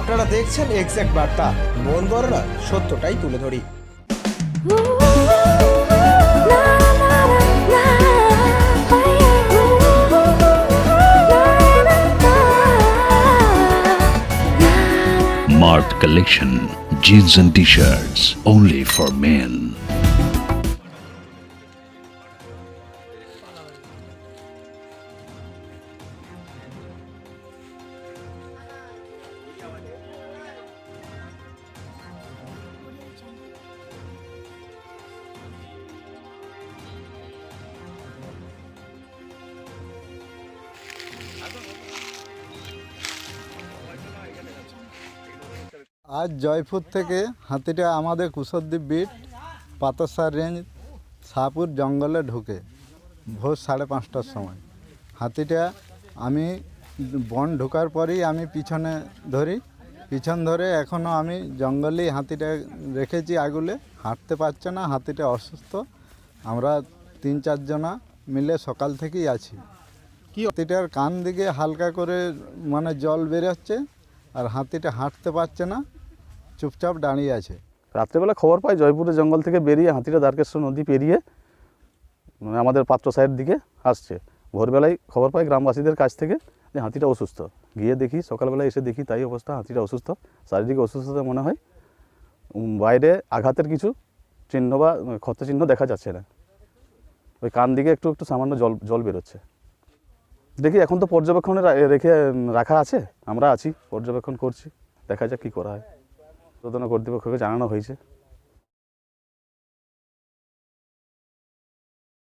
আপনারা দেখছেন এক্সাক্ট বার্তা, মন গড় নয়, সত্যটাই তুলে ধরি। Mart Collection, jeans and t-shirts only for men. আজ জয়পুর থেকে হাতিটা আমাদের কুশদ্বীপ বিট পাতাসার রেঞ্জ শাহপুর জঙ্গলে ঢুকে ভোর 5:30টার সময়। হাতিটা আমি বন ঢোকার পরেই আমি পিছন ধরে এখনও আমি জঙ্গলেই হাতিটা রেখেছি আগুলে, হাঁটতে পারছে না, হাতিটা অসুস্থ। আমরা 3-4 জনা মিলে সকাল থেকেই আছি। হাতিটার কান দিকে হালকা করে মানে জল বেরোচ্ছে, আর হাতিটা হাঁটতে পারছে না, চুপচাপ দাঁড়িয়ে আছে। রাত্রেবেলা খবর পাই জয়পুরের জঙ্গল থেকে বেরিয়ে হাতিটা দ্বারকেশ্বর নদী পেরিয়ে আমাদের পাত্র সাইড দিকে আসছে। ভোরবেলায় খবর পাই গ্রামবাসীদের কাছ থেকে যে হাতিটা অসুস্থ। গিয়ে দেখি, সকালবেলায় এসে দেখি তাই অবস্থা, হাতিটা অসুস্থ। শারীরিক অসুস্থতা মনে হয়, বাইরে আঘাতের কিছু চিহ্ন বা ক্ষত চিহ্ন দেখা যাচ্ছে না। ওই কান দিকে একটু একটু সামান্য জল বেরোচ্ছে। দেখি এখন তো পর্যবেক্ষণে রাখা আছে, আমরা আছি, পর্যবেক্ষণ করছি, দেখা যাক কী করা হয়। প্রধান কর্তৃপক্ষকে জানানো হয়েছে।